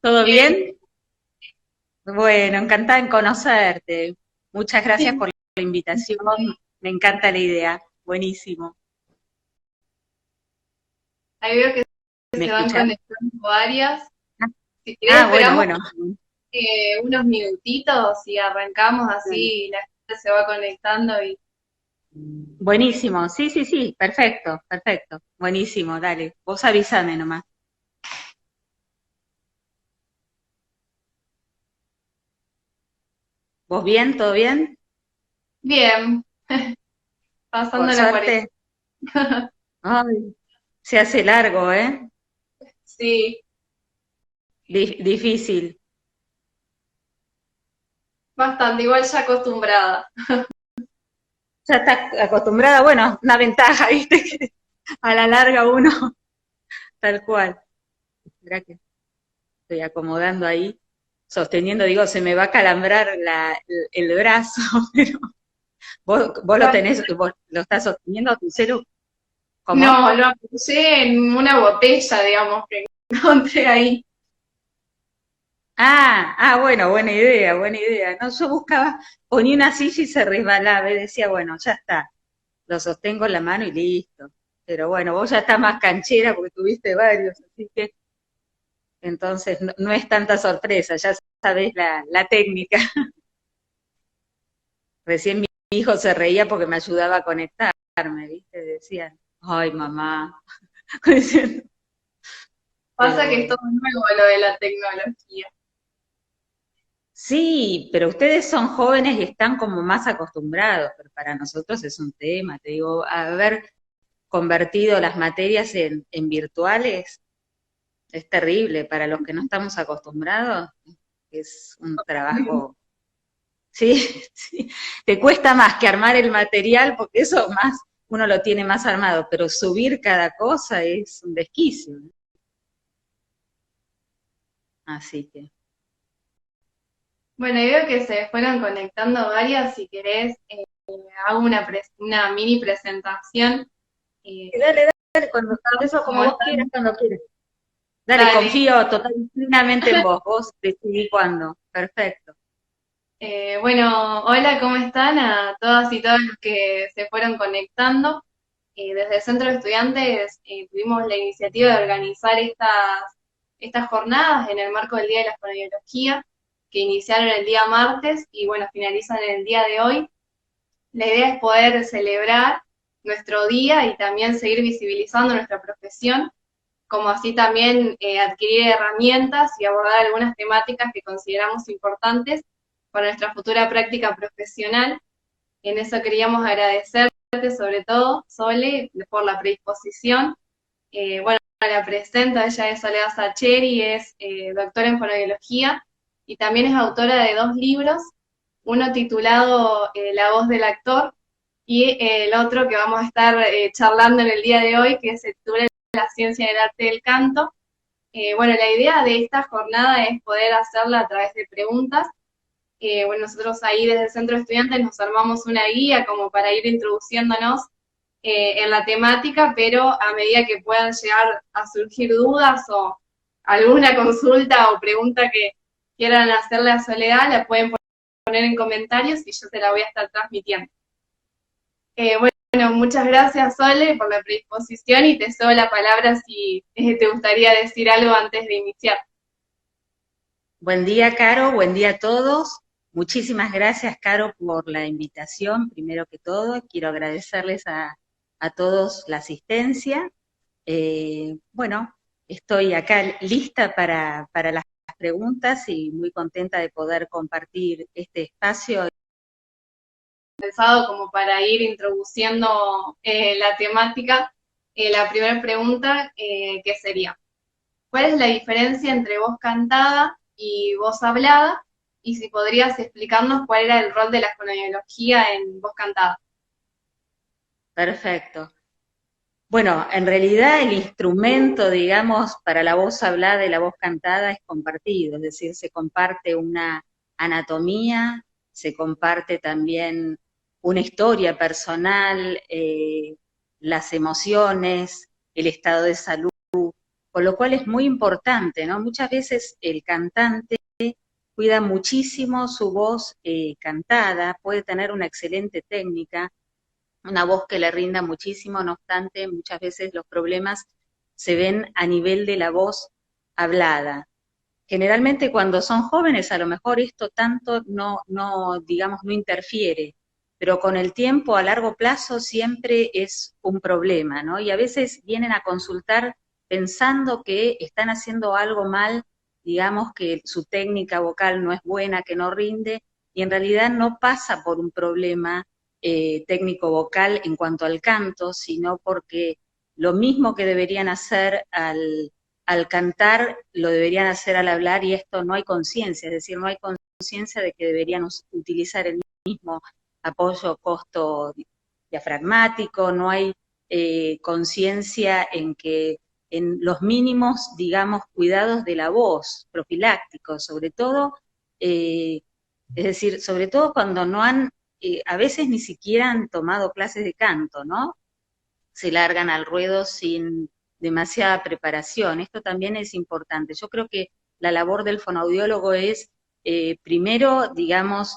¿Todo Bien, bien? Bueno, encantada en conocerte. Muchas gracias bien. por la invitación. Me encanta la idea. Buenísimo. Ahí veo que ¿Me se van escuchás? conectando varias. Si querés, Bueno, esperamos bueno. unos minutitos y arrancamos así, la gente se va conectando y Buenísimo. Sí, sí, sí. Perfecto, perfecto. Buenísimo, dale. Vos avísame nomás. ¿Vos bien? ¿Todo bien? bien, Por pasando la cuarentena. suerte. Ay, se hace largo, ¿eh? Sí, Difícil. bastante, igual ya acostumbrada. Ya estás acostumbrada, bueno, una ventaja, ¿viste? Que a la larga uno, tal cual. Mirá que estoy acomodando ahí, sosteniendo, digo, se me va a calambrar el brazo, pero vos lo tenés, vos lo estás sosteniendo tu celu, ¿cómo? No, lo apoyé en una botella, digamos, que encontré ahí. Bueno, buena idea, buena idea. No, yo buscaba, ponía una silla y se resbalaba, y decía, bueno, ya está, lo sostengo en la mano y listo. Pero bueno, vos ya estás más canchera porque tuviste varios, así que entonces no es tanta sorpresa, ya sabés la técnica. Recién mi hijo se reía porque me ayudaba a conectarme, ¿viste? Decían, ay, mamá. Diciendo, Pasa pero que es bueno. todo nuevo lo de la tecnología. Sí, pero ustedes son jóvenes y están como más acostumbrados, pero para nosotros es un tema, te digo, haber convertido las materias en virtuales es terrible, para los que no estamos acostumbrados es un trabajo, sí, sí, te cuesta más que armar el material porque eso más, uno lo tiene más armado, pero subir cada cosa es un desquicio, ¿no? Así que, Bueno, y veo que se fueron conectando varias, si querés, hago una mini presentación. eh, dale, dale, cuando eso como como vos quieras, están, cuando quieras. Dale, dale. confío total plenamente en vos, vos decidí cuándo. Perfecto. Bueno, hola, ¿cómo están a todas y todos los que se fueron conectando? Desde el Centro de Estudiantes tuvimos la iniciativa de organizar estas jornadas en el marco del Día de la Fonoaudiología, que iniciaron el día martes y bueno, finalizan el día de hoy. La idea es poder celebrar nuestro día y también seguir visibilizando nuestra profesión, como así también adquirir herramientas y abordar algunas temáticas que consideramos importantes para nuestra futura práctica profesional. En eso queríamos agradecerte sobre todo, Sole, por la predisposición. Bueno, la presento, ella es Soledad Sacheri, es doctora en fonoaudiología y también es autora de dos libros, uno titulado La voz del actor y el otro que vamos a estar charlando en el día de hoy, que se titula La ciencia del arte del canto. Bueno, la idea de esta jornada es poder hacerla a través de preguntas. Bueno, nosotros ahí desde el Centro de Estudiantes nos armamos una guía como para ir introduciéndonos en la temática, pero a medida que puedan llegar a surgir dudas o alguna consulta o pregunta que quieran hacerle a Soledad, la pueden poner en comentarios y yo se la voy a estar transmitiendo. Bueno, muchas gracias, Sole, por la predisposición y te cedo la palabra si te gustaría decir algo antes de iniciar. Buen día, Caro, buen día a todos. Muchísimas gracias, Caro, por la invitación. Primero que todo, quiero agradecerles a todos la asistencia. Bueno, estoy acá lista para las preguntas y muy contenta de poder compartir este espacio. Pensado como para ir introduciendo la temática, la primera pregunta que sería, ¿cuál es la diferencia entre voz cantada y voz hablada? Y si podrías explicarnos cuál era el rol de la fonoaudiología en voz cantada. Perfecto. Bueno, en realidad el instrumento, digamos, para la voz hablada y la voz cantada es compartido, es decir, se comparte una anatomía, se comparte también una historia personal, las emociones, el estado de salud. con lo cual es muy importante, ¿no? Muchas veces el cantante cuida muchísimo su voz cantada, puede tener una excelente técnica, una voz que le rinda muchísimo, no obstante, muchas veces los problemas se ven a nivel de la voz hablada. Generalmente cuando son jóvenes a lo mejor esto tanto digamos, no interfiere, pero con el tiempo a largo plazo siempre es un problema, ¿no? Y a veces vienen a consultar pensando que están haciendo algo mal, digamos que su técnica vocal no es buena, que no rinde, y en realidad no pasa por un problema técnico vocal en cuanto al canto, sino porque lo mismo que deberían hacer al cantar lo deberían hacer al hablar y esto no hay conciencia, es decir, no hay conciencia de que deberían utilizar el mismo apoyo costo diafragmático, no hay conciencia en que en los mínimos, digamos, cuidados de la voz, profilácticos, sobre todo, es decir, sobre todo cuando no han, a veces ni siquiera han tomado clases de canto, ¿no? Se largan al ruedo sin demasiada preparación. Esto también es importante. Yo creo que la labor del fonoaudiólogo es, primero, digamos,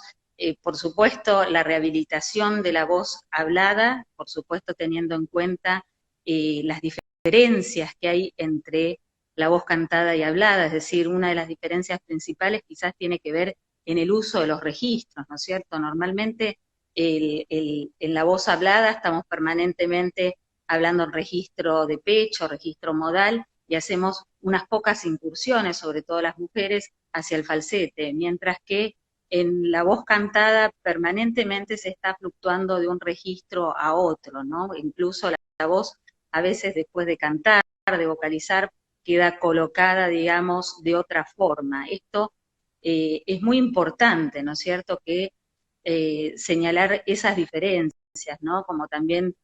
por supuesto, la rehabilitación de la voz hablada, por supuesto, teniendo en cuenta las diferencias que hay entre la voz cantada y hablada, es decir, una de las diferencias principales quizás tiene que ver en el uso de los registros, ¿no es cierto? Normalmente en la voz hablada estamos permanentemente hablando en registro de pecho, registro modal, y hacemos unas pocas incursiones, sobre todo las mujeres, hacia el falsete, mientras que en la voz cantada permanentemente se está fluctuando de un registro a otro, ¿no? Incluso la voz a veces después de cantar, de vocalizar, queda colocada, digamos, de otra forma. Esto es muy importante, ¿no es cierto?, que señalar esas diferencias, ¿no? Como también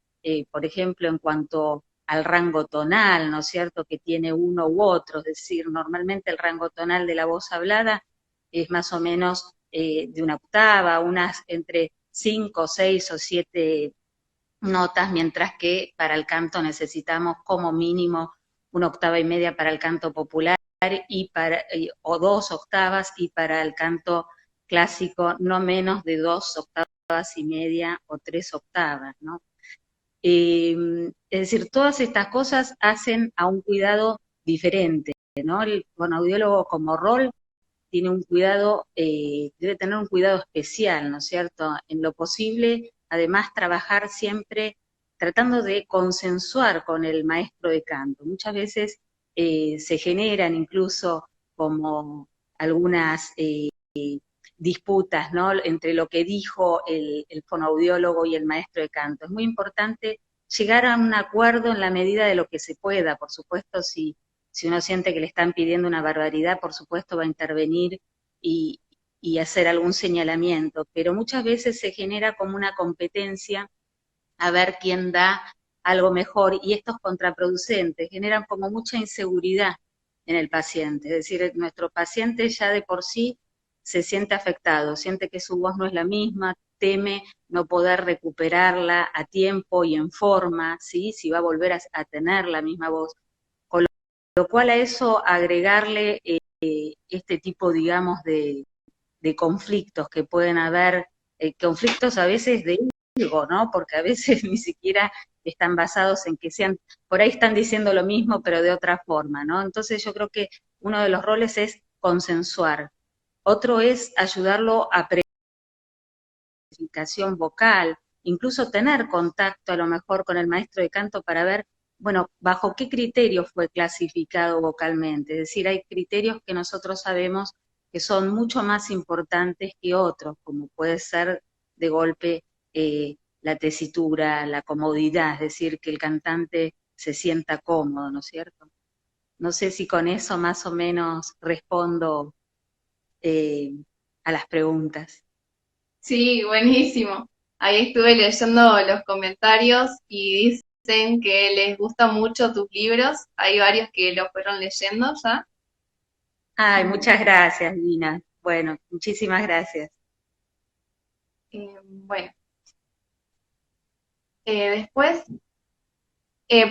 por ejemplo, en cuanto al rango tonal, ¿no es cierto?, que tiene uno u otro, es decir, normalmente el rango tonal de la voz hablada es más o menos de una octava, unas entre 5, 6 o 7 notas, mientras que para el canto necesitamos como mínimo una octava y media para el canto popular o 2 octavas, y para el canto clásico no menos de 2 octavas y media o 3 octavas, ¿no? Es decir, todas estas cosas hacen a un cuidado diferente, ¿no? El fonoaudiólogo como rol tiene un cuidado, debe tener un cuidado especial, ¿no es cierto? En lo posible, además, trabajar siempre tratando de consensuar con el maestro de canto. Muchas veces se generan incluso como algunas disputas, ¿no?, entre lo que dijo el fonoaudiólogo y el maestro de canto. Es muy importante llegar a un acuerdo en la medida de lo que se pueda. Por supuesto, si uno siente que le están pidiendo una barbaridad, por supuesto va a intervenir y, y hacer algún señalamiento, pero muchas veces se genera como una competencia a ver quién da algo mejor, y esto es contraproducente, generan como mucha inseguridad en el paciente, es decir, nuestro paciente ya de por sí se siente afectado, siente que su voz no es la misma, teme no poder recuperarla a tiempo y en forma, ¿sí?, si va a volver a tener la misma voz, con lo cual a eso agregarle este tipo, digamos, de conflictos que pueden haber, conflictos a veces de ego, ¿no? Porque a veces ni siquiera están basados en que sean, por ahí están diciendo lo mismo, pero de otra forma, ¿no? Entonces yo creo que uno de los roles es consensuar. Otro es ayudarlo a planificación vocal, incluso tener contacto a lo mejor con el maestro de canto para ver, bueno, bajo qué criterio fue clasificado vocalmente. Es decir, hay criterios que nosotros sabemos que son mucho más importantes que otros, como puede ser de golpe la tesitura, la comodidad, es decir, que el cantante se sienta cómodo, ¿no es cierto? No sé si con eso más o menos respondo eh, a las preguntas. Sí, buenísimo. Ahí estuve leyendo los comentarios y dicen que les gustan mucho tus libros. Hay varios que los fueron leyendo ya. Ay, muchas gracias, Lina. Bueno, muchísimas gracias. Bueno, después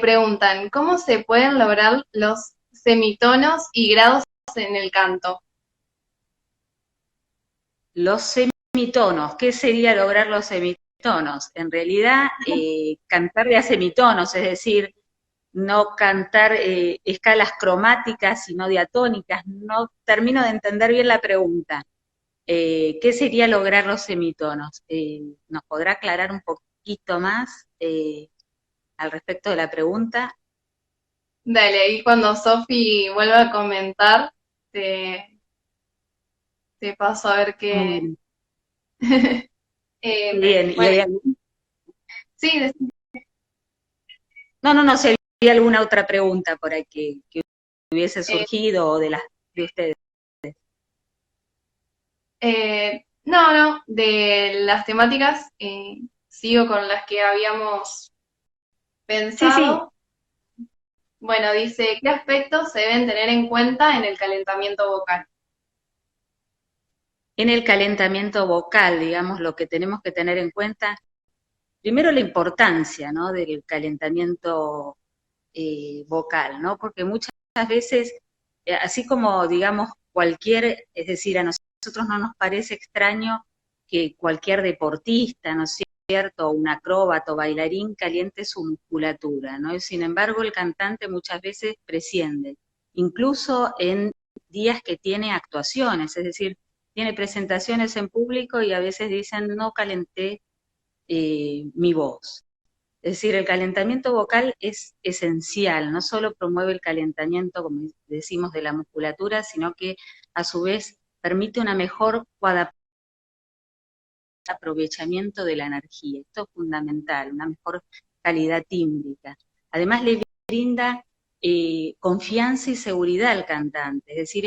preguntan, ¿cómo se pueden lograr los semitonos y grados en el canto. Los semitonos, ¿qué sería lograr los semitonos? En realidad, cantar de a semitonos, es decir, no cantar escalas cromáticas, sino diatónicas. No termino de entender bien la pregunta. ¿Qué sería lograr los semitonos? ¿Nos podrá aclarar un poquito más al respecto de la pregunta? Dale, ahí cuando Sofi vuelva a comentar, te, te paso a ver qué. Muy bien. ¿Y Bueno, hay sí, no, si había alguna otra pregunta por ahí que hubiese eh, surgido o de las de ustedes. no, de las temáticas, sigo con las que habíamos Sí, sí, pensado. Bueno, dice, ¿qué aspectos se deben tener en cuenta en el calentamiento vocal? en el calentamiento vocal, digamos, lo que tenemos que tener en cuenta, primero la importancia, ¿no?, del calentamiento vocal, ¿no? Porque muchas veces, así como, digamos, es decir, a nosotros no nos parece extraño que cualquier deportista, ¿no es cierto?, un acróbata o bailarín caliente su musculatura, ¿no? Y sin embargo, el cantante muchas veces presciende, incluso en días que tiene actuaciones, es decir, tiene presentaciones en público y a veces dicen, no calenté mi voz. Es decir, el calentamiento vocal es esencial, no solo promueve el calentamiento, como decimos, de la musculatura, sino que a su vez permite una mejor aprovechamiento de la energía. Esto es fundamental, una mejor calidad tímbrica. Además le brinda confianza y seguridad al cantante, es decir,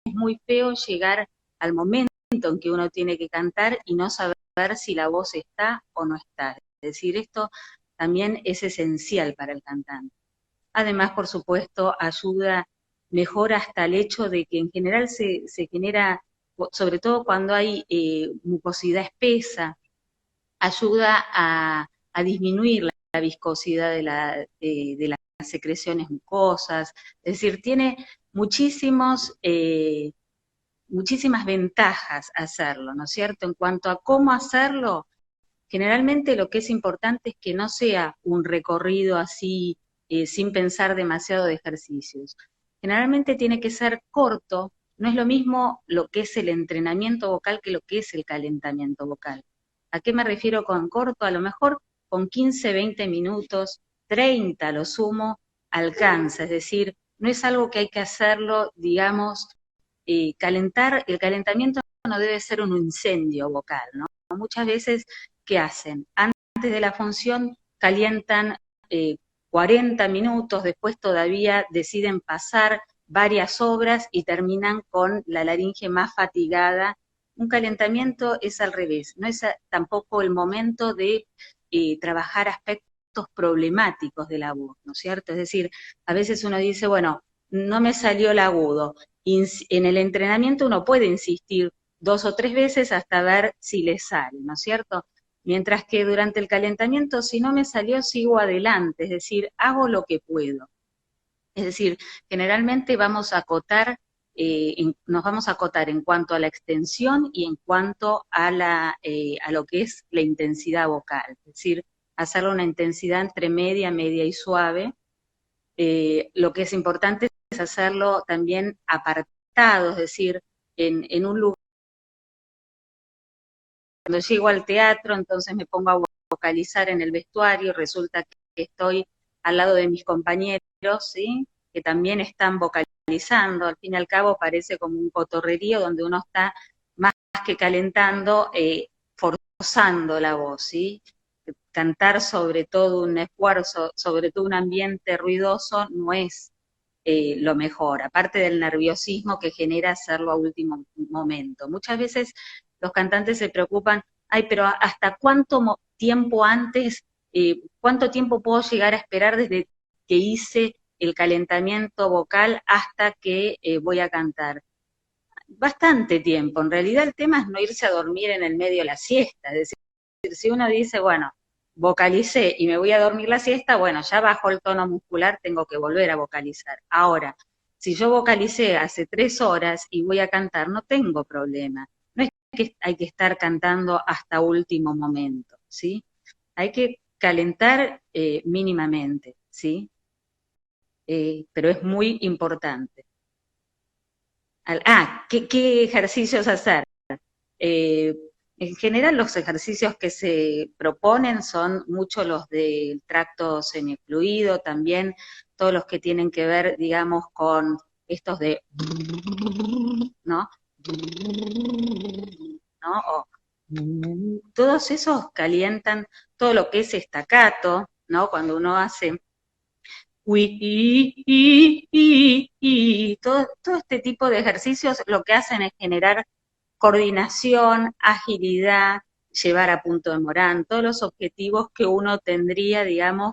es muy feo llegar al momento en que uno tiene que cantar y no saber si la voz está o no está. Es decir, esto también es esencial para el cantante. Además, por supuesto, ayuda, mejora hasta el hecho de que en general se genera, sobre todo cuando hay mucosidad espesa, ayuda a disminuir la viscosidad de las secreciones mucosas, es decir, tiene muchísimas ventajas hacerlo, ¿no es cierto? En cuanto a cómo hacerlo, generalmente lo que es importante es que no sea un recorrido así sin pensar demasiado de ejercicios. Generalmente tiene que ser corto, no es lo mismo lo que es el entrenamiento vocal que lo que es el calentamiento vocal. ¿A qué me refiero con corto? A lo mejor con 15, 20 minutos, 30 lo sumo, alcanza, es decir, no es algo que hay que hacerlo, digamos, el calentamiento no debe ser un incendio vocal, ¿no? Muchas veces, ¿qué hacen? Antes de la función calientan 40 minutos, después todavía deciden pasar varias obras y terminan con la laringe más fatigada. Un calentamiento es al revés, no es tampoco el momento de trabajar aspectos problemáticos de la voz, ¿no es cierto? Es decir, a veces uno dice, bueno, no me salió el agudo. En el entrenamiento uno puede insistir 2 o 3 veces hasta ver si le sale, ¿no es cierto? Mientras que durante el calentamiento, si no me salió, sigo adelante, es decir, hago lo que puedo. Es decir, generalmente nos vamos a acotar en cuanto a la extensión y en cuanto a lo que es la intensidad vocal, es decir, hacerlo una intensidad entre media, media y suave. Lo que es importante es hacerlo también apartado, es decir, en un lugar. Cuando llego al teatro, entonces me pongo a vocalizar en el vestuario, resulta que estoy al lado de mis compañeros, ¿sí?, que también están vocalizando, al fin y al cabo parece como un cotorrerío donde uno está más que calentando, forzando la voz, ¿sí? Cantar sobre todo un esfuerzo, sobre todo un ambiente ruidoso, no es lo mejor, aparte del nerviosismo que genera hacerlo a último momento. Muchas veces los cantantes se preocupan, ay, pero ¿hasta tiempo antes, cuánto tiempo puedo llegar a esperar desde que hice el calentamiento vocal hasta que voy a cantar? Bastante tiempo. En realidad el tema es no irse a dormir en el medio de la siesta. Es decir, si uno dice, bueno, vocalicé y me voy a dormir la siesta, bueno, ya bajo el tono muscular, tengo que volver a vocalizar. Ahora, Si yo vocalicé hace 3 horas y voy a cantar, no tengo problema. No es que hay que estar cantando hasta último momento, ¿sí? Hay que calentar mínimamente, ¿sí? Pero es muy importante. ¿Qué ejercicios hacer? Eh, en general los ejercicios que se proponen son muchos los del tracto semifluido, también todos los que tienen que ver, digamos, con estos de, ¿no? ¿No? Todos esos calientan todo lo que es estacato, ¿no? Cuando uno hace todo este tipo de ejercicios lo que hacen es generar coordinación, agilidad, llevar a punto de Morán, todos los objetivos que uno tendría, digamos,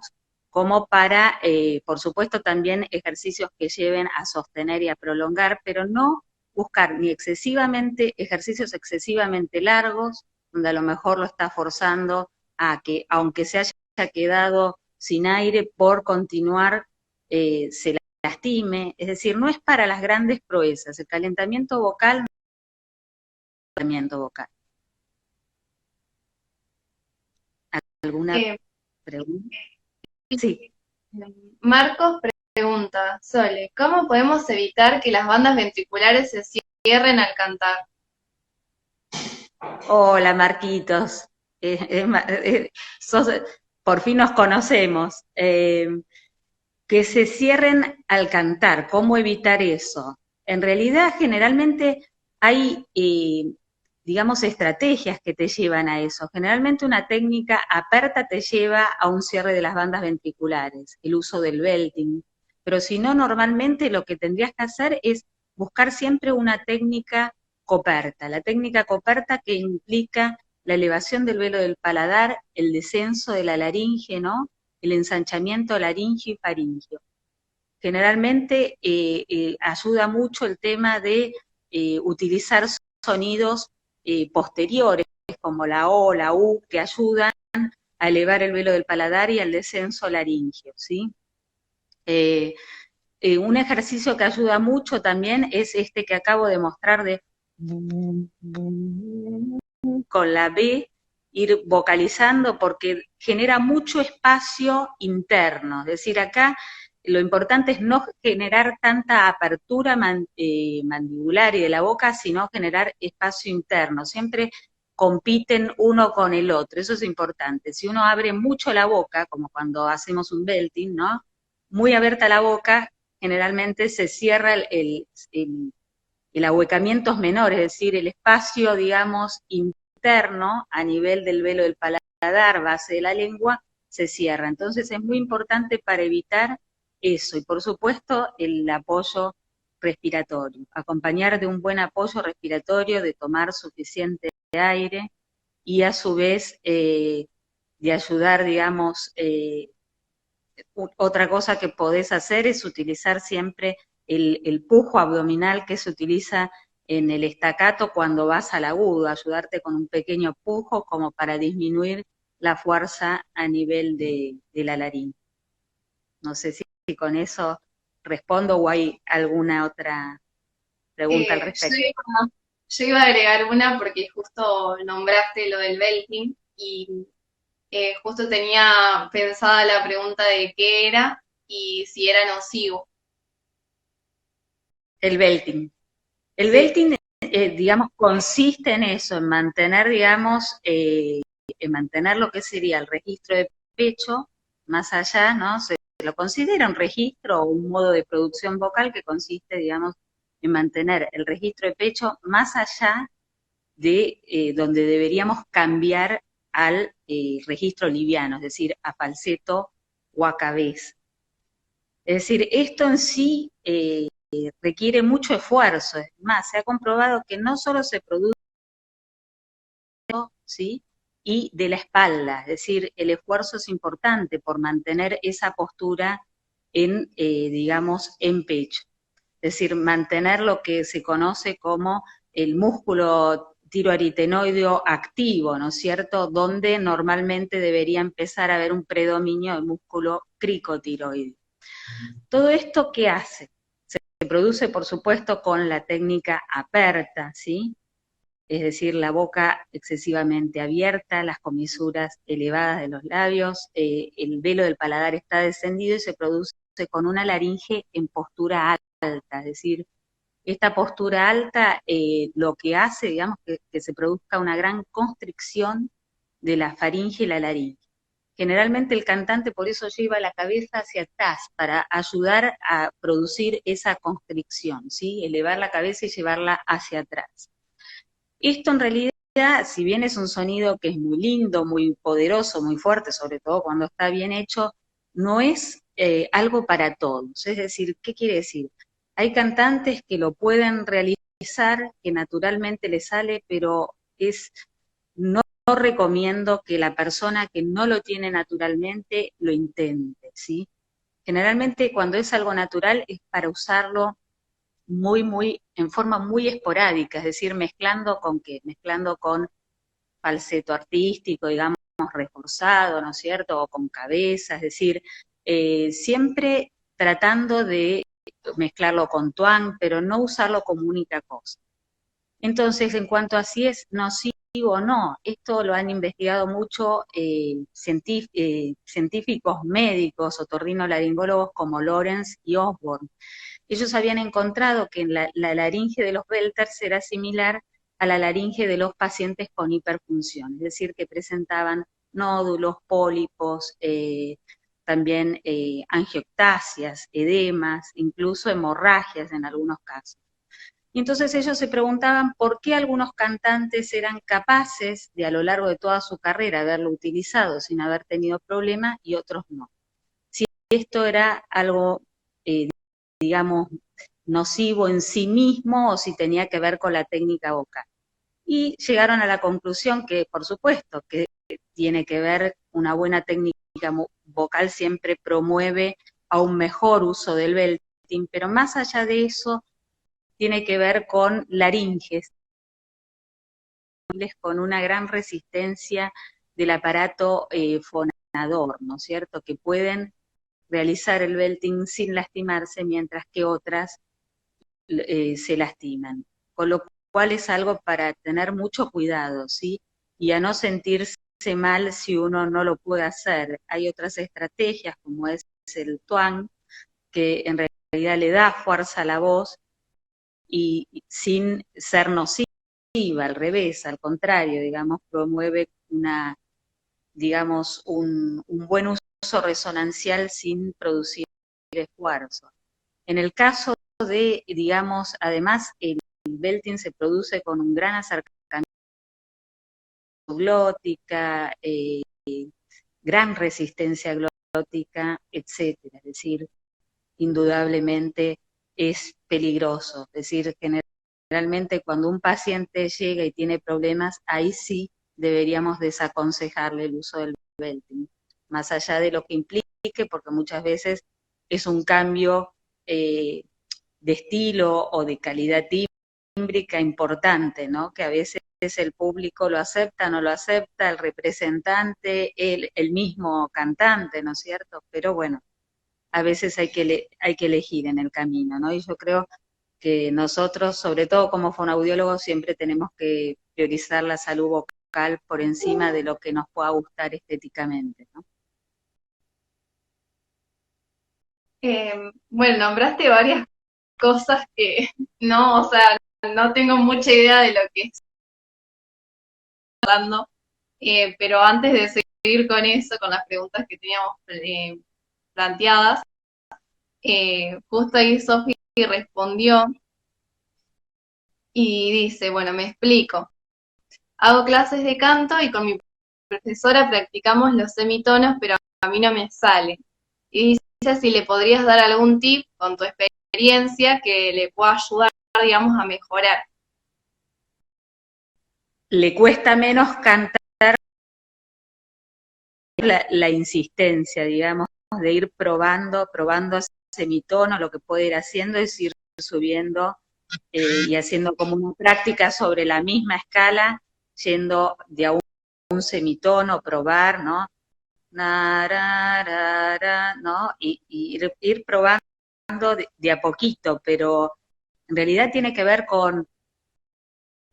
como para, por supuesto, también ejercicios que lleven a sostener y a prolongar, pero no buscar ni excesivamente, ejercicios excesivamente largos, donde a lo mejor lo está forzando a que, aunque se haya quedado sin aire por continuar, se lastime, es decir, no es para las grandes proezas, el calentamiento vocal no es calentamiento vocal. ¿Alguna Eh, pregunta? Sí. Marcos pregunta, Sole, ¿cómo podemos evitar que las bandas ventriculares se cierren al cantar? Hola, Marquitos. Sos- por fin nos conocemos. Que se cierren al cantar, ¿cómo evitar eso? En realidad, generalmente hay, digamos, estrategias que te llevan a eso. Generalmente una técnica aperta te lleva a un cierre de las bandas ventriculares, el uso del belting. Pero si no, normalmente lo que tendrías que hacer es buscar siempre una técnica coperta. La técnica coperta que implica la elevación del velo del paladar, el descenso de la laringe, ¿no? El ensanchamiento laringio y faringio. Generalmente ayuda mucho el tema de utilizar sonidos posteriores, como la O, la U, que ayudan a elevar el velo del paladar y al descenso laringio, ¿sí? Eh, un ejercicio que ayuda mucho también es este que acabo de mostrar de con la B, ir vocalizando porque genera mucho espacio interno. Es decir, acá lo importante es no generar tanta apertura mandibular y de la boca, sino generar espacio interno. Siempre compiten uno con el otro, eso es importante. Si uno abre mucho la boca, como cuando hacemos un belting, ¿no? Muy abierta la boca, generalmente se cierra el ahuecamiento es menor, es decir, el espacio, digamos, interno a nivel del velo del paladar, base de la lengua, se cierra. Entonces es muy importante para evitar eso. Y por supuesto, el apoyo respiratorio. Acompañar de un buen apoyo respiratorio, de tomar suficiente aire y a su vez de ayudar, digamos, otra cosa que podés hacer es utilizar siempre el pujo abdominal que se utiliza en el estacato cuando vas al agudo, ayudarte con un pequeño pujo como para disminuir la fuerza a nivel de la laringe. No sé si con eso respondo o hay alguna otra pregunta al Eh, yo, respecto. iba, yo iba a agregar una porque justo nombraste lo del belting y justo tenía pensada la pregunta de qué era y si era nocivo. El belting. El Sí, belting, digamos, consiste en eso, en mantener, digamos, en mantener lo que sería el registro de pecho más allá, ¿no? Se lo considera un registro o un modo de producción vocal que consiste, digamos, en mantener el registro de pecho más allá de donde deberíamos cambiar al registro liviano, es decir, a falseto o a cabeza. Es decir, esto en sí requiere mucho esfuerzo. Es más, se ha comprobado que no solo se produce, ¿sí? Y de la espalda, es decir, el esfuerzo es importante por mantener esa postura en, digamos, en pecho. Es decir, mantener lo que se conoce como el músculo tiroaritenoideo activo, ¿no es cierto? Donde normalmente debería empezar a haber un predominio del músculo cricotiroideo. ¿Todo esto qué hace? produce, por supuesto, con la técnica aperta, ¿sí? Es decir, la boca excesivamente abierta, las comisuras elevadas de los labios, el velo del paladar está descendido y se produce con una laringe en postura alta, es decir, esta postura alta lo que hace, digamos, que se produzca una gran constricción de la faringe y la laringe. Generalmente el cantante por eso lleva la cabeza hacia atrás, para ayudar a producir esa constricción, ¿sí? Elevar la cabeza y llevarla hacia atrás. Esto en realidad, si bien es un sonido que es muy lindo, muy poderoso, muy fuerte, sobre todo cuando está bien hecho, no es algo para todos. Es decir, ¿qué quiere decir? Hay cantantes que lo pueden realizar, que naturalmente les sale, pero no recomiendo que la persona que no lo tiene naturalmente lo intente, ¿sí? Generalmente cuando es algo natural es para usarlo en forma muy esporádica, es decir, mezclando con qué, mezclando con falseto artístico, digamos, reforzado, ¿no es cierto? O con cabeza, es decir, siempre tratando de mezclarlo con twang, pero no usarlo como única cosa. Entonces, en cuanto a si es nocivo o no, esto lo han investigado mucho científicos médicos, otorrinolaringólogos como Lawrence y Osborne. Ellos habían encontrado que la laringe de los Belters era similar a la laringe de los pacientes con hiperfunción, es decir, que presentaban nódulos, pólipos, también angioctasias, edemas, incluso hemorragias en algunos casos. Y entonces ellos se preguntaban por qué algunos cantantes eran capaces de a lo largo de toda su carrera haberlo utilizado sin haber tenido problema y otros no. Si esto era algo, digamos, nocivo en sí mismo o si tenía que ver con la técnica vocal. Y llegaron a la conclusión que, por supuesto, que tiene que ver, una buena técnica vocal siempre promueve a un mejor uso del belting, pero más allá de eso, tiene que ver con laringes, con una gran resistencia del aparato fonador, ¿no es cierto?, que pueden realizar el belting sin lastimarse, mientras que otras se lastiman. Con lo cual es algo para tener mucho cuidado, ¿sí? Y a no sentirse mal si uno no lo puede hacer. Hay otras estrategias, como es el twang, que en realidad le da fuerza a la voz y sin ser nociva, al revés, al contrario, digamos, promueve un buen uso resonancial sin producir esfuerzo. En el caso de, digamos, además el belting se produce con un gran acercamiento glótica, gran resistencia glótica, etcétera. Es decir, indudablemente es peligroso. Es decir, generalmente cuando un paciente llega y tiene problemas, ahí sí deberíamos desaconsejarle el uso del belting, más allá de lo que implique, porque muchas veces es un cambio de estilo o de calidad tímbrica importante, ¿no? Que a veces el público lo acepta, no lo acepta, el representante, el mismo cantante, ¿no es cierto? Pero bueno, a veces hay que elegir en el camino, ¿no? Y yo creo que nosotros, sobre todo como fonoaudiólogos, siempre tenemos que priorizar la salud vocal por encima de lo que nos pueda gustar estéticamente, ¿no? Bueno, nombraste varias cosas que no, o sea, no tengo mucha idea de lo que es hablando, pero antes de seguir con eso, con las preguntas que teníamos planteadas, justo ahí Sofi respondió y dice, bueno, me explico. Hago clases de canto y con mi profesora practicamos los semitonos, pero a mí no me sale. Y dice si le podrías dar algún tip con tu experiencia que le pueda ayudar, digamos, a mejorar. Le cuesta menos cantar la insistencia, digamos, de ir probando semitono, lo que puede ir haciendo es ir subiendo y haciendo como una práctica sobre la misma escala, yendo de a un semitono, probar, ¿no? ¿No? Y ir probando de a poquito, pero en realidad tiene que ver con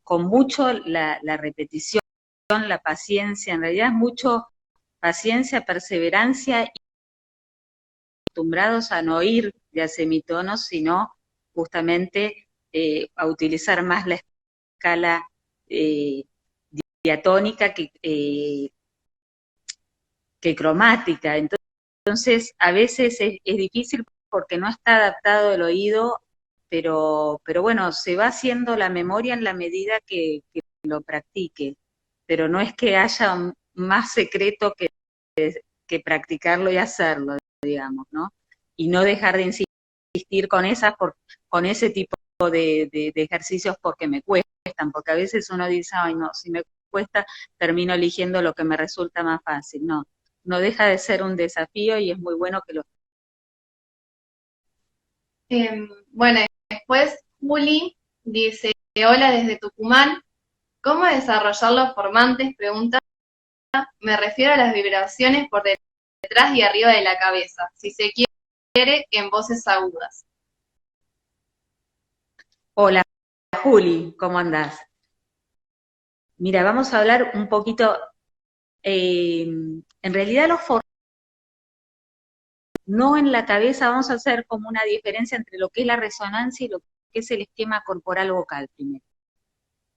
mucho la repetición, la paciencia, en realidad es mucho paciencia, perseverancia, y acostumbrados a no ir de a semitonos, sino justamente a utilizar más la escala eh, diatónica que cromática. Entonces, a veces es difícil porque no está adaptado el oído, pero bueno, se va haciendo la memoria en la medida que lo practique, pero no es que haya más secreto que practicarlo y hacerlo, digamos, ¿no? Y no dejar de insistir con ese tipo de ejercicios porque me cuestan, porque a veces uno dice, ay no, si me cuesta, termino eligiendo lo que me resulta más fácil, no, no deja de ser un desafío y es muy bueno que lo... Bueno, después Juli dice, hola desde Tucumán, ¿cómo desarrollar los formantes? Pregunta, me refiero a las vibraciones por detrás y arriba de la cabeza, si se quiere, en voces agudas. Hola, Juli, ¿cómo andás? Mira, vamos a hablar un poquito, en realidad no en la cabeza, vamos a hacer como una diferencia entre lo que es la resonancia y lo que es el esquema corporal vocal primero.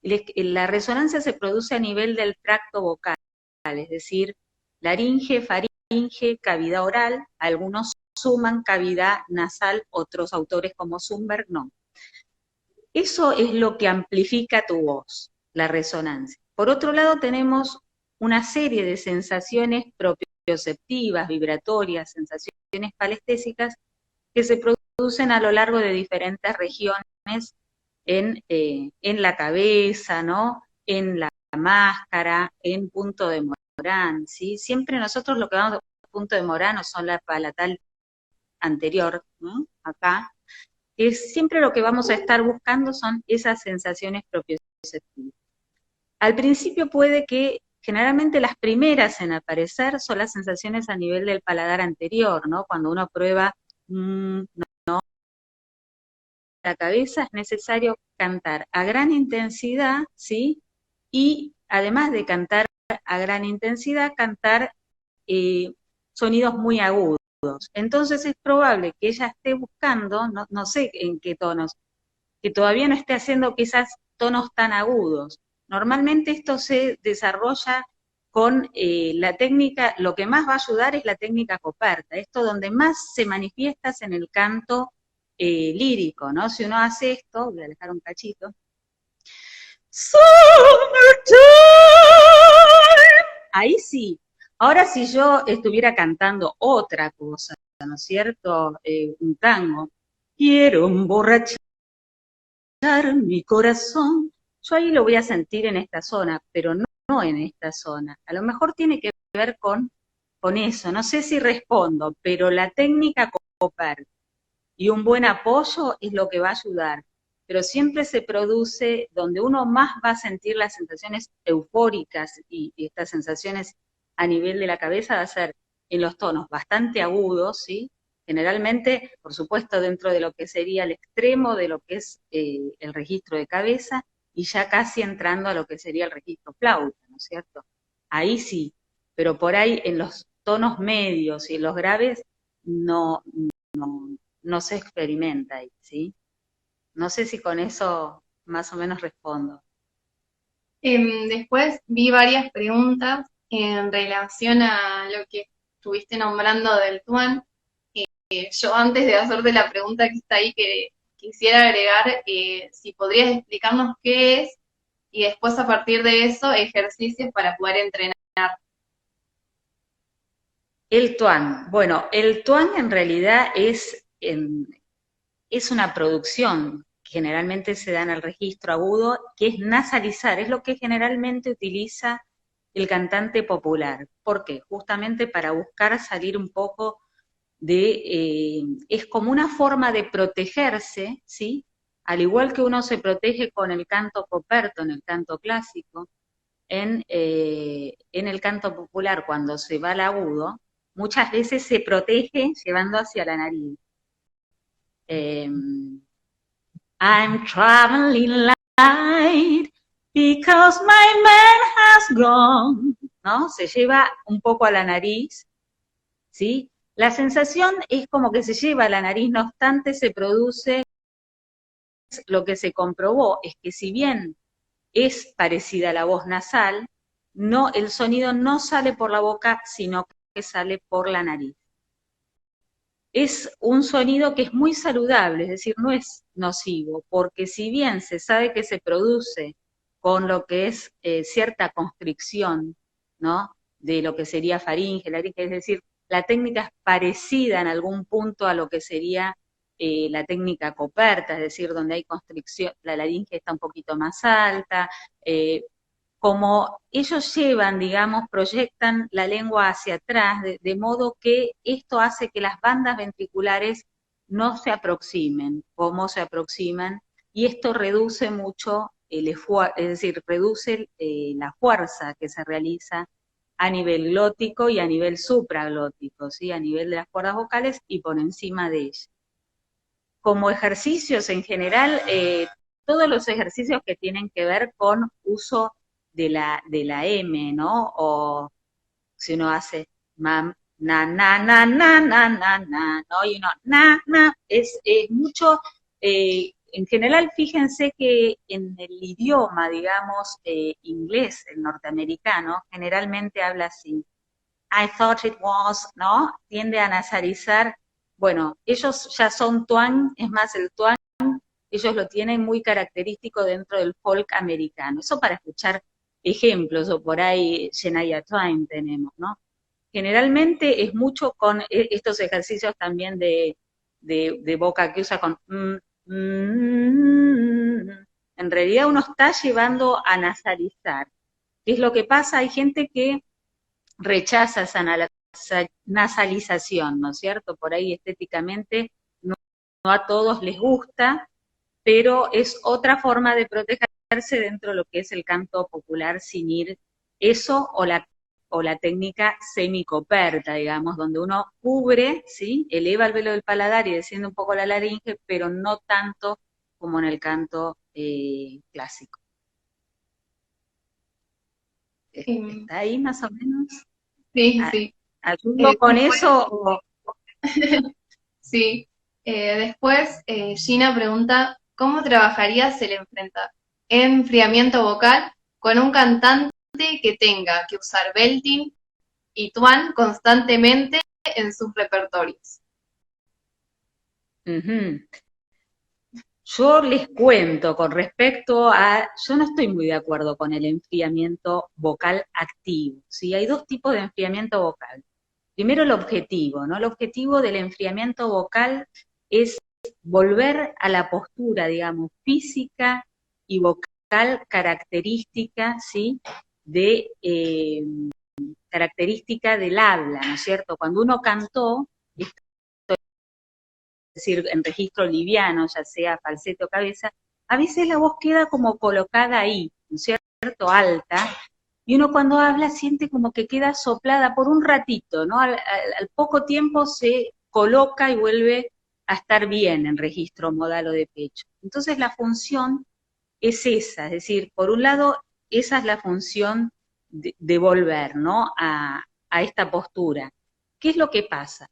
La resonancia se produce a nivel del tracto vocal, es decir, laringe, faringe, cavidad oral, algunos suman cavidad nasal, otros autores como Zumberg no. Eso es lo que amplifica tu voz, la resonancia. Por otro lado, tenemos una serie de sensaciones propioceptivas, vibratorias, sensaciones palestésicas, que se producen a lo largo de diferentes regiones en la cabeza, ¿no? En la máscara, en punto de Morán, ¿sí? Siempre nosotros lo que vamos a punto de Morán son la palatal anterior, ¿no? Acá, que siempre lo que vamos a estar buscando son esas sensaciones propioceptivas. Al principio puede que generalmente las primeras en aparecer son las sensaciones a nivel del paladar anterior, ¿no? Cuando uno prueba la cabeza, es necesario cantar a gran intensidad, ¿sí? Y además de cantar a gran intensidad, cantar sonidos muy agudos. Entonces es probable que ella esté buscando, no sé en qué tonos, que todavía no esté haciendo quizás tonos tan agudos. Normalmente esto se desarrolla con la técnica, lo que más va a ayudar es la técnica coperta, esto donde más se manifiesta es en el canto lírico, ¿no? Si uno hace esto, voy a dejar un cachito, Summertime, ahí sí. Ahora si yo estuviera cantando otra cosa, ¿no es cierto? Un tango, quiero emborrachar mi corazón, yo ahí lo voy a sentir en esta zona, pero no en esta zona. A lo mejor tiene que ver con eso, no sé si respondo, pero la técnica coperta y un buen apoyo es lo que va a ayudar. Pero siempre se produce donde uno más va a sentir las sensaciones eufóricas y estas sensaciones a nivel de la cabeza va a ser en los tonos bastante agudos, ¿sí? Generalmente, por supuesto, dentro de lo que sería el extremo de lo que es el registro de cabeza y ya casi entrando a lo que sería el registro flauta, ¿no es cierto? Ahí sí, pero por ahí en los tonos medios y en los graves no, no se experimenta ahí, ¿sí? No sé si con eso más o menos respondo. Después vi varias preguntas en relación a lo que estuviste nombrando del Tuan. Yo antes de hacerte la pregunta que está ahí, que quisiera agregar si podrías explicarnos qué es y después a partir de eso ejercicios para poder entrenar. El tuan, bueno, el tuan en realidad es una producción que generalmente se da en el registro agudo, que es nasalizar, es lo que generalmente utiliza el cantante popular. ¿Por qué? Justamente para buscar salir un poco es como una forma de protegerse, ¿sí? Al igual que uno se protege con el canto coperto, en el canto clásico, en el canto popular, cuando se va al agudo, muchas veces se protege llevando hacia la nariz. I'm traveling light because my man has gone, ¿no? Se lleva un poco a la nariz, ¿sí? La sensación es como que se lleva a la nariz, no obstante se produce, lo que se comprobó es que si bien es parecida a la voz nasal, no, el sonido no sale por la boca, sino que sale por la nariz. Es un sonido que es muy saludable, es decir, no es nocivo, porque si bien se sabe que se produce con lo que es cierta constricción, ¿no? De lo que sería faringe, laringe, es decir, la técnica es parecida en algún punto a lo que sería la técnica Coperta, es decir, donde hay constricción, la laringe está un poquito más alta, eh, como ellos llevan, digamos, proyectan la lengua hacia atrás, de modo que esto hace que las bandas ventriculares no se aproximen como se aproximan, y esto reduce mucho el esfuerzo, es decir, reduce la fuerza que se realiza a nivel glótico y a nivel supraglótico, ¿sí? A nivel de las cuerdas vocales y por encima de ellas. Como ejercicios en general, todos los ejercicios que tienen que ver con uso de la M, ¿no? O si uno hace mam, na, na, na, na, na, na, na, ¿no? Y uno, na, es mucho, en general, fíjense que en el idioma, digamos, inglés, el norteamericano, generalmente habla así. I thought it was, ¿no? Tiende a nasalizar. Bueno, ellos ya son twang, es más, el twang ellos lo tienen muy característico dentro del folk americano. Eso para escuchar ejemplos, o por ahí Shania Twain tenemos, ¿no? Generalmente es mucho con estos ejercicios también de boca que usa con en realidad uno está llevando a nasalizar. ¿Qué es lo que pasa? Hay gente que rechaza esa nasalización, ¿no es cierto? Por ahí estéticamente no a todos les gusta, pero es otra forma de protegerse dentro de lo que es el canto popular sin ir eso o la técnica semicoperta, digamos, donde uno cubre, ¿sí? Eleva el velo del paladar y desciende un poco la laringe, pero no tanto como en el canto clásico. Em, ¿Está ahí más o menos? sí, sí. ¿Ayudo con Después, eso? sí. Después, Gina pregunta, ¿cómo trabajarías el enfriamiento vocal con un cantante que tenga que usar belting y tuan constantemente en sus repertorios? Uh-huh. Yo les cuento con respecto yo no estoy muy de acuerdo con el enfriamiento vocal activo, ¿sí? Hay dos tipos de enfriamiento vocal. Primero el objetivo, ¿no? El objetivo del enfriamiento vocal es volver a la postura, digamos, física y vocal característica, ¿sí? Característica del habla, ¿no es cierto? Cuando uno cantó, es decir, en registro liviano, ya sea falsete o cabeza, a veces la voz queda como colocada ahí, ¿no es cierto? Alta, y uno cuando habla siente como que queda soplada por un ratito, ¿no? Al poco tiempo se coloca y vuelve a estar bien en registro modal o de pecho. Entonces la función es esa, es decir, por un lado, esa es la función de volver, ¿no? A esta postura. ¿Qué es lo que pasa?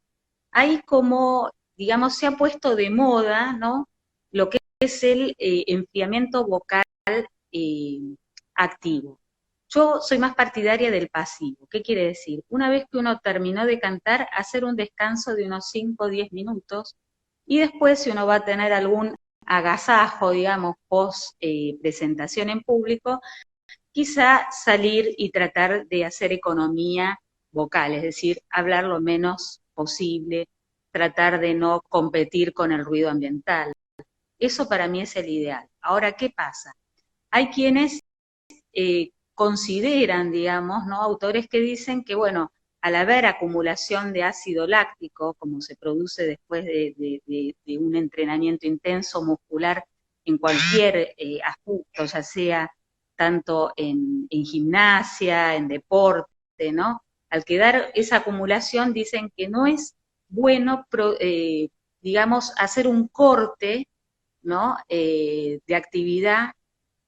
Hay como, digamos, se ha puesto de moda, ¿no? Lo que es el enfriamiento vocal eh, activo. Yo soy más partidaria del pasivo. ¿Qué quiere decir? Una vez que uno terminó de cantar, hacer un descanso de unos 5 o 10 minutos, y después, si uno va a tener algún agasajo, digamos, post presentación en público, quizá salir y tratar de hacer economía vocal, es decir, hablar lo menos posible, tratar de no competir con el ruido ambiental. Eso para mí es el ideal. Ahora, ¿qué pasa? Hay quienes consideran, digamos, ¿no? Autores que dicen que, bueno, al haber acumulación de ácido láctico, como se produce después de un entrenamiento intenso muscular en cualquier aspecto, ya sea tanto en gimnasia, en deporte, ¿no? Al quedar esa acumulación, dicen que no es bueno digamos, hacer un corte, ¿no? De actividad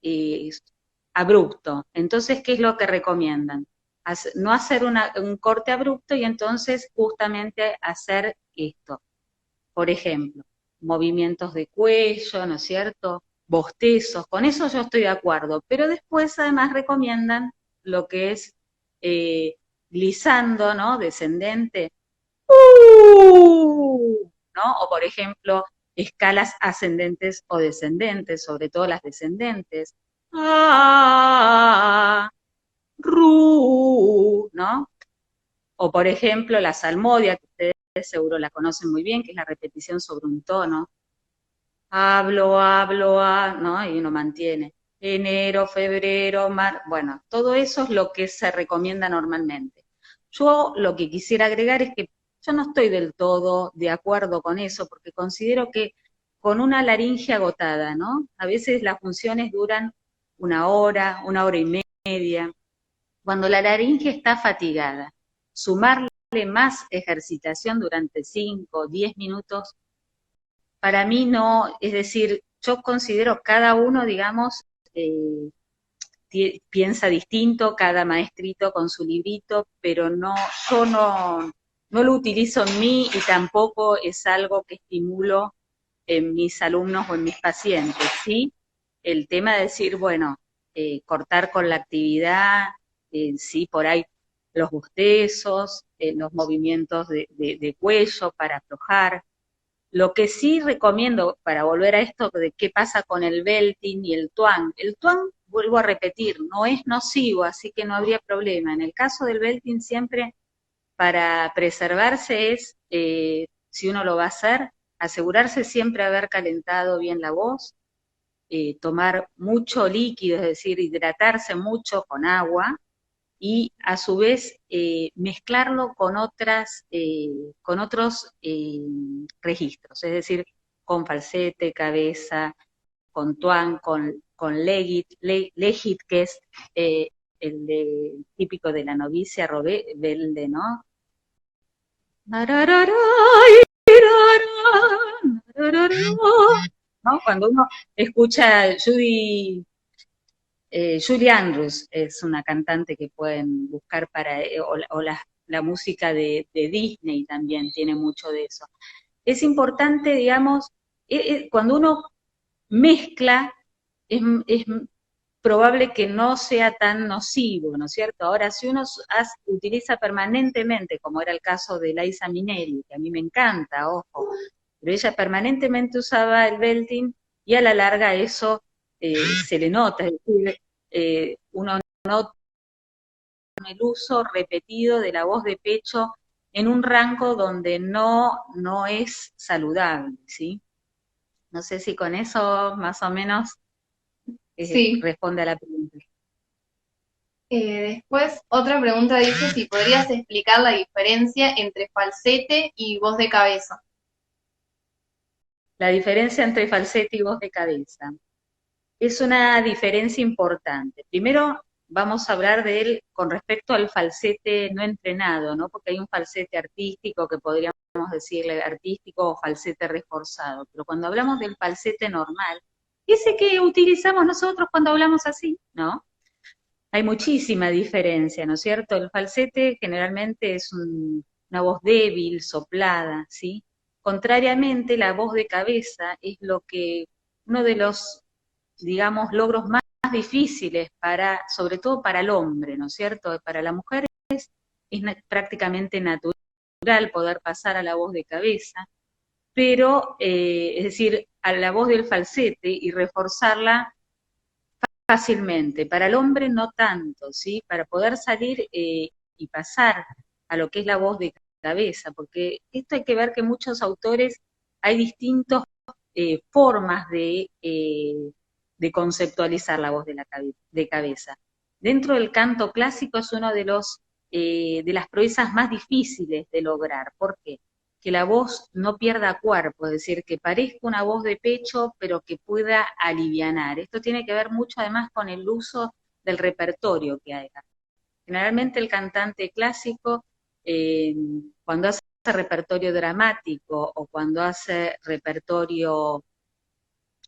eh, abrupto. Entonces, ¿qué es lo que recomiendan? No hacer un corte abrupto y entonces justamente hacer esto. Por ejemplo, movimientos de cuello, ¿no es cierto? Bostezos, con eso yo estoy de acuerdo, pero después además recomiendan lo que es eh, glissando, ¿no? Descendente, ¿no? O por ejemplo, escalas ascendentes o descendentes, sobre todo las descendentes. Ah, ¿no? O por ejemplo, la salmodia, que ustedes seguro la conocen muy bien, que es la repetición sobre un tono. ¿no? Y uno mantiene. Enero, febrero, bueno, todo eso es lo que se recomienda normalmente. Yo lo que quisiera agregar es que yo no estoy del todo de acuerdo con eso, porque considero que con una laringe agotada, ¿no? A veces las funciones duran una hora y media. Cuando la laringe está fatigada, sumarle más ejercitación durante 5, 10 minutos para mí no, es decir, yo considero cada uno, digamos, eh, piensa distinto, cada maestrito con su librito, pero no, yo no lo utilizo en mí y tampoco es algo que estimulo en mis alumnos o en mis pacientes, ¿sí? El tema de decir, bueno, cortar con la actividad, sí, por ahí los bostezos, los movimientos de cuello para aflojar, lo que sí recomiendo, para volver a esto de qué pasa con el belting y el twang, vuelvo a repetir, no es nocivo, así que no habría problema. En el caso del belting siempre para preservarse es, si uno lo va a hacer, asegurarse siempre haber calentado bien la voz, tomar mucho líquido, es decir, hidratarse mucho con agua, y a su vez mezclarlo con otros registros, es decir, con falsete, cabeza, con tuan, con legit, que es típico de la novicia rebelde, ¿no? ¿No? Cuando uno escucha Julie Andrews es una cantante que pueden buscar o la música de Disney también tiene mucho de eso. Es importante, digamos, cuando uno mezcla, es probable que no sea tan nocivo, ¿no es cierto? Ahora, si uno utiliza permanentemente, como era el caso de Liza Minnelli, que a mí me encanta, ojo, pero ella permanentemente usaba el belting y a la larga eso se le nota, es decir, uno nota el uso repetido de la voz de pecho en un rango donde no es saludable, ¿sí? No sé si con eso más o menos Sí. responde a la pregunta. Después, otra pregunta dice si podrías explicar la diferencia entre falsete y voz de cabeza. La diferencia entre falsete y voz de cabeza. Es una diferencia importante. Primero vamos a hablar de él con respecto al falsete no entrenado, ¿no? Porque hay un falsete artístico que podríamos decirle artístico o falsete reforzado. Pero cuando hablamos del falsete normal, ese que utilizamos nosotros cuando hablamos así, ¿no? Hay muchísima diferencia, ¿no es cierto? El falsete generalmente es una voz débil, soplada, ¿sí? Contrariamente, la voz de cabeza es lo que uno de los, digamos, logros más difíciles sobre todo para el hombre, ¿no es cierto? Para la mujer es prácticamente natural poder pasar a la voz de cabeza, pero, es decir, a la voz del falsete y reforzarla fácilmente. Para el hombre no tanto, ¿sí? Para poder salir y pasar a lo que es la voz de cabeza, porque esto hay que ver que muchos autores hay distintas formas de conceptualizar la voz de cabeza. Dentro del canto clásico es uno de las proezas más difíciles de lograr. ¿Por qué? Que la voz no pierda cuerpo, es decir, que parezca una voz de pecho, pero que pueda alivianar. Esto tiene que ver mucho además con el uso del repertorio que hay. Generalmente el cantante clásico, eh, cuando hace repertorio dramático o cuando hace repertorio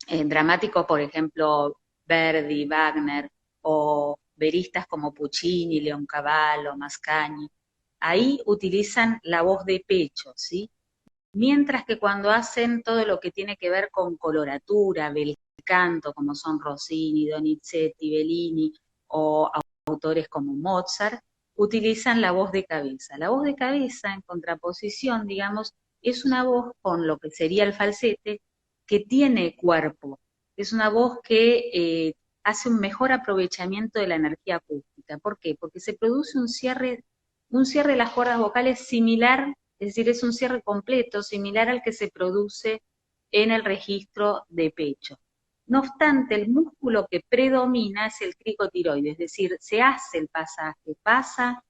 dramático, por ejemplo, Verdi, Wagner, o veristas como Puccini, Leoncavallo, Mascagni, ahí utilizan la voz de pecho, ¿sí? Mientras que cuando hacen todo lo que tiene que ver con coloratura, bel canto, como son Rossini, Donizetti, Bellini, o autores como Mozart, utilizan la voz de cabeza. La voz de cabeza, en contraposición, digamos, es una voz con lo que sería el falsete, que tiene cuerpo. Es una voz que hace un mejor aprovechamiento de la energía acústica. ¿Por qué? Porque se produce un cierre de las cuerdas vocales similar, es decir, es un cierre completo, similar al que se produce en el registro de pecho. No obstante, el músculo que predomina es el cricotiroides, es decir, se hace el pasaje, pasa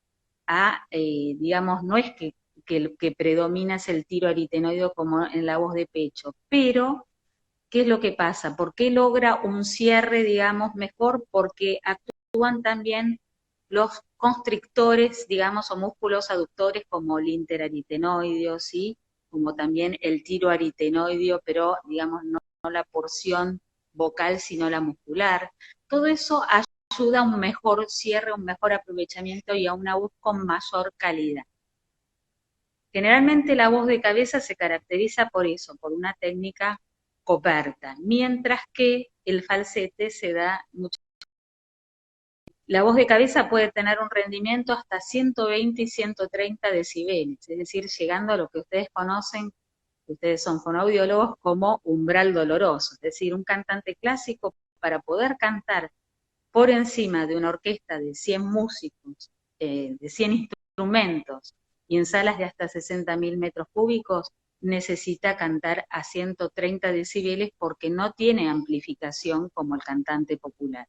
a, digamos, no es que el que predomina es el tiro aritenoideo como en la voz de pecho, pero ¿qué es lo que pasa? ¿Por qué logra un cierre, digamos, mejor? Porque actúan también los constrictores, digamos, o músculos aductores como el interaritenoideo, ¿sí? Como también el tiro aritenoideo, pero, digamos, no la porción vocal, sino la muscular. Todo eso ayuda a un mejor cierre, un mejor aprovechamiento y a una voz con mayor calidad. Generalmente la voz de cabeza se caracteriza por eso, por una técnica coperta, mientras que el falsete se da mucho. La voz de cabeza puede tener un rendimiento hasta 120 y 130 decibeles, es decir, llegando a lo que ustedes conocen, ustedes son fonoaudiólogos, como umbral doloroso, es decir, un cantante clásico para poder cantar por encima de una orquesta de 100 músicos, de 100 instrumentos, y en salas de hasta 60.000 metros cúbicos, necesita cantar a 130 decibeles porque no tiene amplificación como el cantante popular.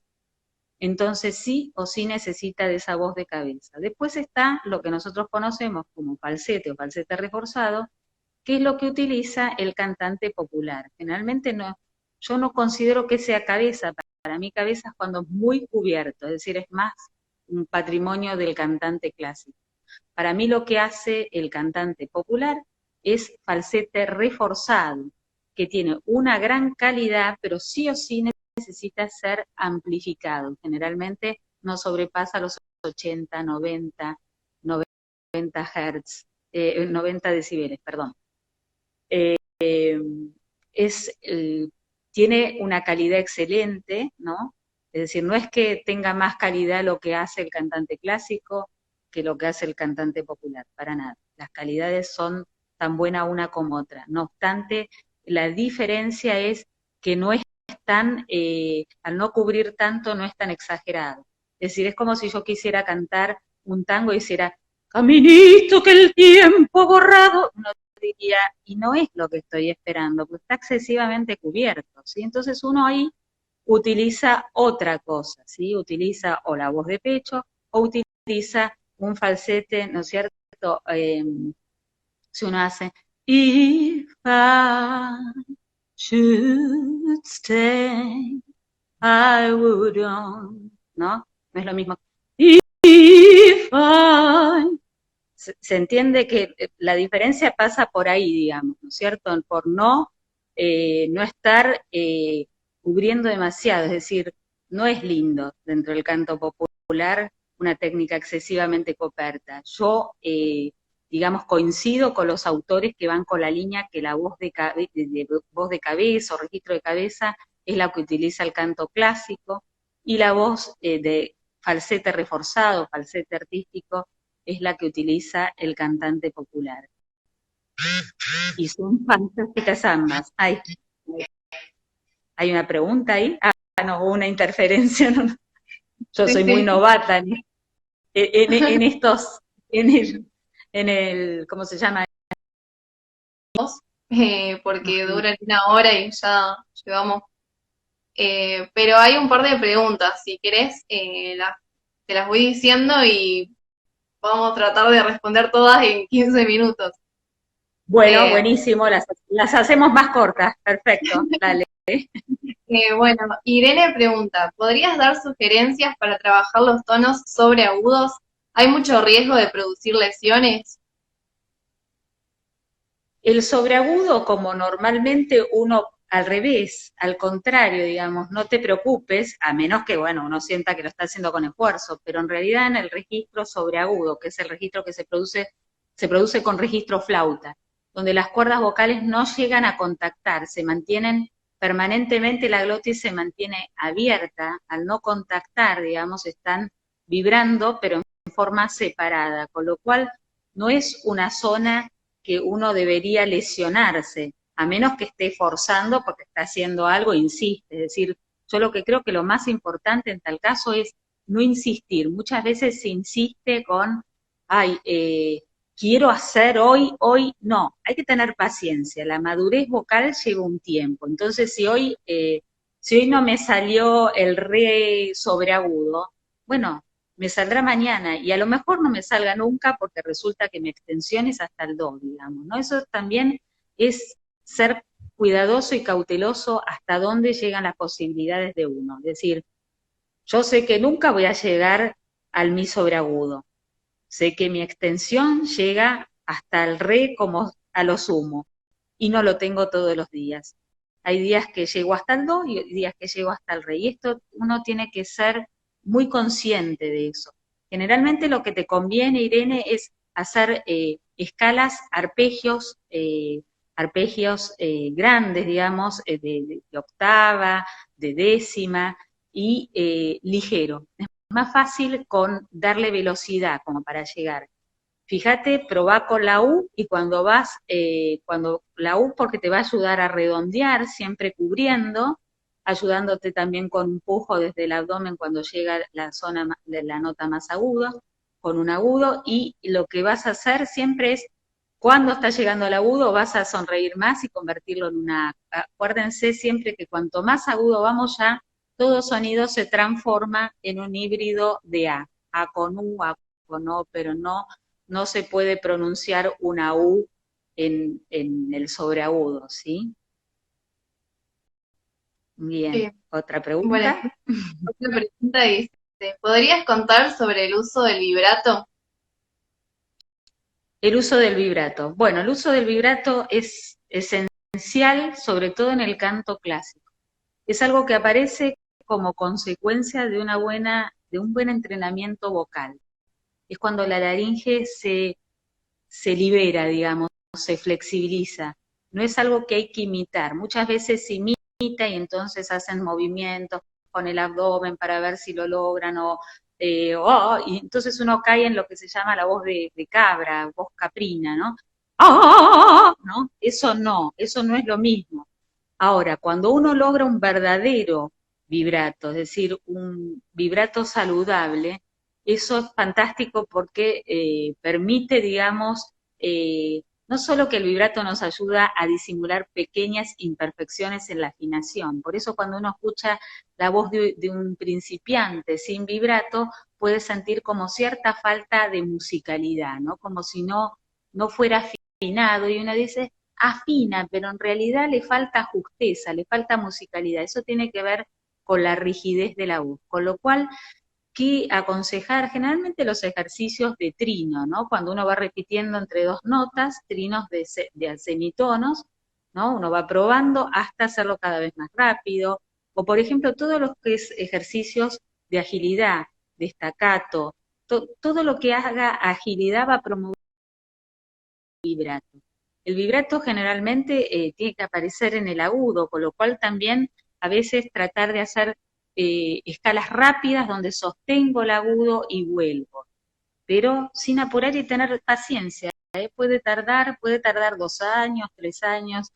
Entonces sí o sí necesita de esa voz de cabeza. Después está lo que nosotros conocemos como falsete o falsete reforzado, que es lo que utiliza el cantante popular. Generalmente no, yo no considero que sea cabeza, para mí cabeza es cuando es muy cubierto, es decir, es más un patrimonio del cantante clásico. Para mí lo que hace el cantante popular es falsete reforzado, que tiene una gran calidad, pero sí o sí necesita ser amplificado. Generalmente no sobrepasa los 80, 90, 90 Hz, 90 decibeles, perdón. Es, tiene una calidad excelente, ¿no? Es decir, no es que tenga más calidad lo que hace el cantante clásico que lo que hace el cantante popular, para nada. Las calidades son tan buena una como otra. No obstante, la diferencia es que no es tan, al no cubrir tanto, no es tan exagerado. Es decir, es como si yo quisiera cantar un tango y hiciera caminito que el tiempo borrado, uno diría, y no es lo que estoy esperando, porque está excesivamente cubierto, ¿sí? Entonces uno ahí utiliza otra cosa, ¿sí? Utiliza o la voz de pecho o utiliza un falsete, ¿no es cierto? Si uno hace If I should stay, I would on, ¿no? No es lo mismo. If I... Se entiende que la diferencia pasa por ahí, digamos, ¿no es cierto? Por no estar cubriendo demasiado, es decir, no es lindo dentro del canto popular una técnica excesivamente coperta. Yo, digamos, coincido con los autores que van con la línea que la voz voz de cabeza o registro de cabeza es la que utiliza el canto clásico, y la voz de falsete reforzado, falsete artístico, es la que utiliza el cantante popular. Y son fantásticas ambas. ¿Hay una pregunta ahí? No, hubo una interferencia. No. Yo soy muy novata en estos, ¿cómo se llama? Porque duran una hora y ya llevamos. Pero hay un par de preguntas, si querés, te las voy diciendo y vamos a tratar de responder todas en 15 minutos. Bueno, buenísimo, las hacemos más cortas, perfecto, dale. Bueno, Irene pregunta, ¿podrías dar sugerencias para trabajar los tonos sobreagudos? ¿Hay mucho riesgo de producir lesiones? El sobreagudo, como normalmente uno al revés, al contrario, digamos, no te preocupes, a menos que, bueno, uno sienta que lo está haciendo con esfuerzo, pero en realidad en el registro sobreagudo, que es el registro que se produce con registro flauta, donde las cuerdas vocales no llegan a contactar, se mantienen permanentemente, la glotis se mantiene abierta, al no contactar, digamos, están vibrando, pero en forma separada, con lo cual no es una zona que uno debería lesionarse, a menos que esté forzando porque está haciendo algo e insiste. Es decir, yo lo que creo que lo más importante en tal caso es no insistir. Muchas veces se insiste con, ay, quiero hacer hoy, hoy, no, hay que tener paciencia. La madurez vocal lleva un tiempo. Entonces, si hoy no me salió el re sobreagudo, bueno, me saldrá mañana y a lo mejor no me salga nunca porque resulta que mi extensión es hasta el do, digamos, ¿no? Eso también es ser cuidadoso y cauteloso hasta dónde llegan las posibilidades de uno. Es decir, yo sé que nunca voy a llegar al mi sobreagudo. Sé que mi extensión llega hasta el re como a lo sumo y no lo tengo todos los días. Hay días que llego hasta el do y días que llego hasta el re. Y esto uno tiene que ser muy consciente de eso. Generalmente lo que te conviene, Irene, es hacer escalas, arpegios grandes, digamos, de octava, de décima y ligero. Es más fácil con darle velocidad como para llegar. Fíjate, probá con la U y cuando la U porque te va a ayudar a redondear, siempre cubriendo, ayudándote también con un pujo desde el abdomen cuando llega la zona de la nota más aguda, con un agudo, y lo que vas a hacer siempre es, cuando está llegando el agudo, vas a sonreír más y convertirlo en una A. Acuérdense siempre que cuanto más agudo vamos ya, todo sonido se transforma en un híbrido de A con U, A con O, pero no se puede pronunciar una U en el sobreagudo, ¿sí? Bien, Eh, ¿otra bueno, pregunta? otra pregunta dice, ¿podrías contar sobre el uso del vibrato? El uso del vibrato. Bueno, el uso del vibrato es esencial, sobre todo en el canto clásico. Es algo que aparece como consecuencia de un buen entrenamiento vocal. Es cuando la laringe se libera, digamos, se flexibiliza. No es algo que hay que imitar. Muchas veces se imita y entonces hacen movimientos con el abdomen para ver si lo logran y entonces uno cae en lo que se llama la voz de cabra, voz caprina, ¿no? ¿No? Eso no es lo mismo. Ahora, cuando uno logra un verdadero vibrato, es decir, un vibrato saludable, eso es fantástico porque permite, digamos, no solo que el vibrato nos ayuda a disimular pequeñas imperfecciones en la afinación, por eso cuando uno escucha la voz de un principiante sin vibrato, puede sentir como cierta falta de musicalidad, ¿no? Como si no fuera afinado y uno dice, afina, pero en realidad le falta justeza, le falta musicalidad. Eso tiene que ver con la rigidez de la voz. Con lo cual, ¿qué aconsejar? Generalmente los ejercicios de trino, ¿no? Cuando uno va repitiendo entre dos notas, trinos de semitonos, ¿no? Uno va probando hasta hacerlo cada vez más rápido. O, por ejemplo, todos los que es ejercicios de agilidad, de staccato, todo lo que haga agilidad va a promover vibrato. El vibrato generalmente tiene que aparecer en el agudo, con lo cual también a veces tratar de hacer escalas rápidas donde sostengo el agudo y vuelvo, pero sin apurar y tener paciencia. Puede tardar 2 años, 3 años,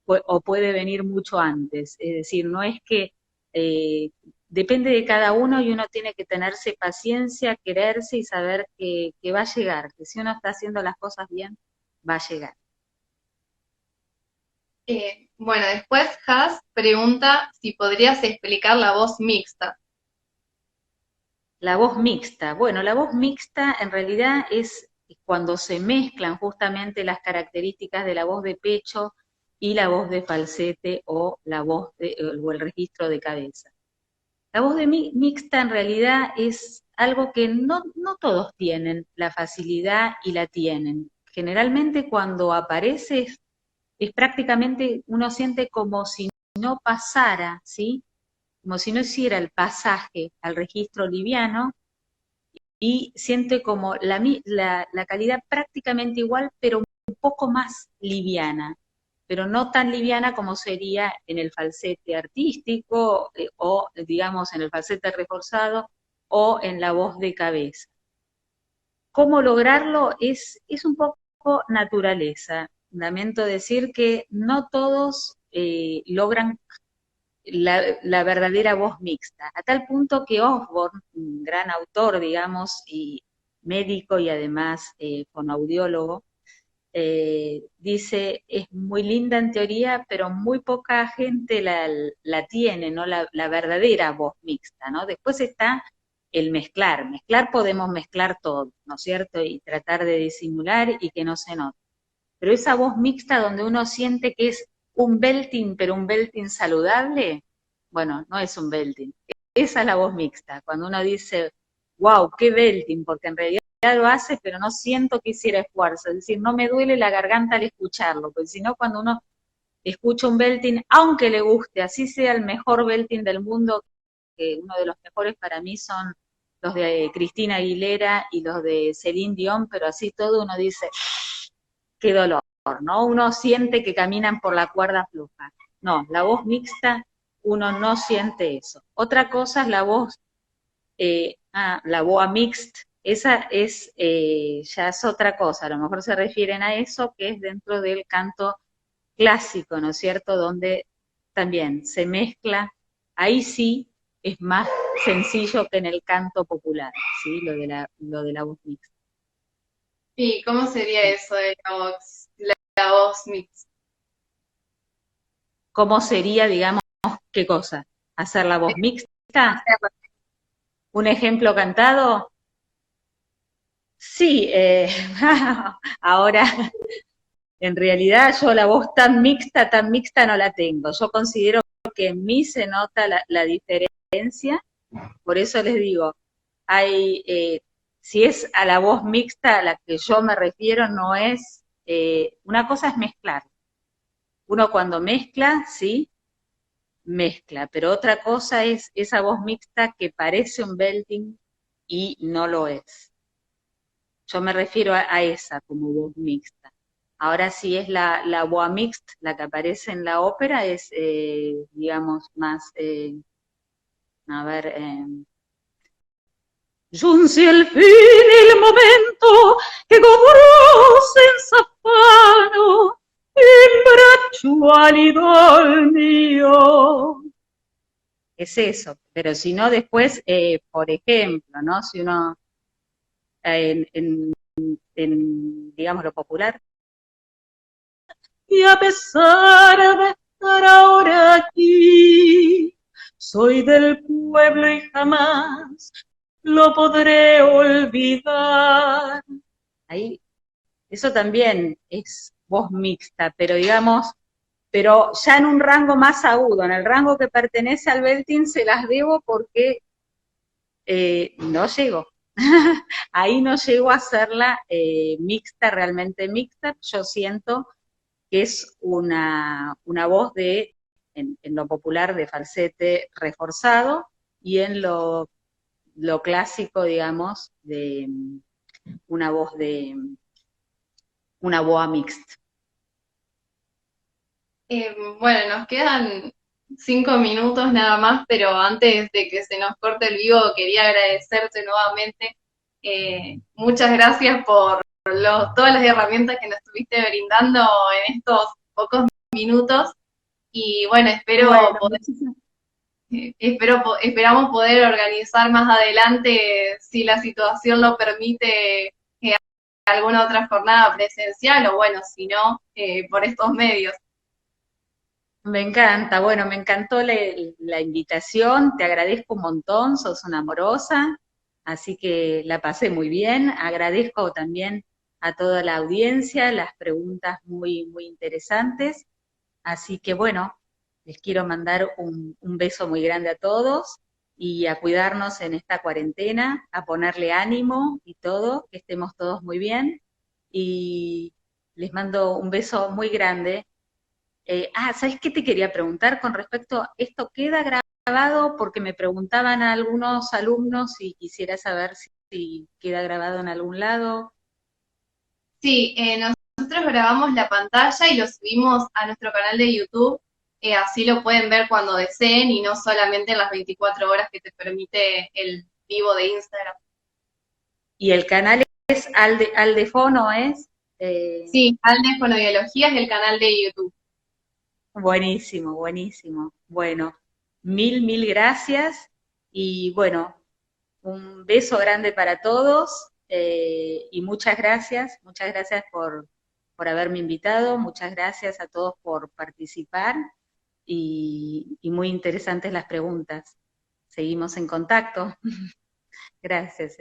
o puede venir mucho antes. Es decir, no es que depende de cada uno y uno tiene que tenerse paciencia, quererse y saber que va a llegar, que si uno está haciendo las cosas bien, va a llegar. Bueno, después Has pregunta si podrías explicar la voz mixta. La voz mixta. Bueno, la voz mixta en realidad es cuando se mezclan justamente las características de la voz de pecho y la voz de falsete o o el registro de cabeza. La voz de mixta en realidad es algo que no todos tienen la facilidad y la tienen. Generalmente cuando aparece es prácticamente, uno siente como si no pasara, ¿sí? Como si no hiciera el pasaje al registro liviano y siente como la calidad prácticamente igual, pero un poco más liviana, pero no tan liviana como sería en el falsete artístico o, digamos, en el falsete reforzado o en la voz de cabeza. ¿Cómo lograrlo? Es un poco naturaleza. Lamento decir que no todos logran la verdadera voz mixta, a tal punto que Osborne, un gran autor, digamos, y médico y además fonoaudiólogo, dice, es muy linda en teoría, pero muy poca gente la tiene, ¿no? La verdadera voz mixta, ¿no? Después está el mezclar podemos mezclar todo, ¿no es cierto? Y tratar de disimular y que no se note. Pero esa voz mixta donde uno siente que es un belting, pero un belting saludable, bueno, no es un belting. Esa es la voz mixta, cuando uno dice, wow, qué belting, porque en realidad lo hace, pero no siento que hiciera esfuerzo, es decir, no me duele la garganta al escucharlo, porque si no, cuando uno escucha un belting, aunque le guste, así sea el mejor belting del mundo, que uno de los mejores para mí son los de Cristina Aguilera y los de Celine Dion, pero así todo uno dice, qué dolor, ¿no? Uno siente que caminan por la cuerda floja. No, la voz mixta, uno no siente eso. Otra cosa es la voz, la voz mixta, esa es, ya es otra cosa, a lo mejor se refieren a eso que es dentro del canto clásico, ¿no es cierto? Donde también se mezcla, ahí sí es más sencillo que en el canto popular, ¿sí? Lo de la voz mixta. ¿Y cómo sería eso de la voz mix? ¿Cómo sería, digamos, qué cosa? ¿Hacer la voz mixta? ¿Un ejemplo cantado? Sí, ahora en realidad yo la voz tan mixta no la tengo. Yo considero que en mí se nota la diferencia, por eso les digo, hay, si es a la voz mixta a la que yo me refiero, no es, una cosa es mezclar. Uno cuando mezcla, sí, mezcla, pero otra cosa es esa voz mixta que parece un belting y no lo es. Yo me refiero a esa como voz mixta. Ahora si es la voix mixta, la que aparece en la ópera, es, digamos, más, a ver, giunse al fin il momento che cobrò senza affanno in braccio alido il mio. Es eso, pero si no después, por ejemplo, ¿no? Si uno digamos, lo popular, y a pesar de estar ahora aquí, soy del pueblo y jamás lo podré olvidar. Ahí, eso también es voz mixta, pero digamos, pero ya en un rango más agudo, en el rango que pertenece al belting se las debo porque no llego. Ahí no llego a hacerla mixta, realmente mixta. Yo siento que es una voz en lo popular de falsete reforzado y en lo clásico, digamos, de una voz de una boa mixta. Bueno, nos quedan 5 minutos nada más, pero antes de que se nos corte el vivo, quería agradecerte nuevamente. Muchas gracias por todas las herramientas que nos estuviste brindando en estos pocos minutos. Y bueno, Bueno, esperamos poder organizar más adelante, si la situación lo permite, alguna otra jornada presencial o bueno, si no, por estos medios. me encanta, bueno, me encantó la invitación, te agradezco un montón, sos una amorosa, así que la pasé muy bien, agradezco también a toda la audiencia, las preguntas muy, muy interesantes, así que bueno, les quiero mandar un beso muy grande a todos y a cuidarnos en esta cuarentena, a ponerle ánimo y todo, que estemos todos muy bien y les mando un beso muy grande ¿Sabes qué te quería preguntar con respecto a esto? ¿Queda grabado? Porque me preguntaban a algunos alumnos y quisiera saber si queda grabado en algún lado. Sí, nosotros grabamos la pantalla y lo subimos a nuestro canal de YouTube, así lo pueden ver cuando deseen y no solamente en las 24 horas que te permite el vivo de Instagram. Y el canal es Aldefono, ¿es? Eh, Sí, Alde Fonobiología es el canal de YouTube. Buenísimo, buenísimo. Bueno, mil gracias y bueno, un beso grande para todos y muchas gracias por haberme invitado, muchas gracias a todos por participar y muy interesantes las preguntas. Seguimos en contacto. Gracias.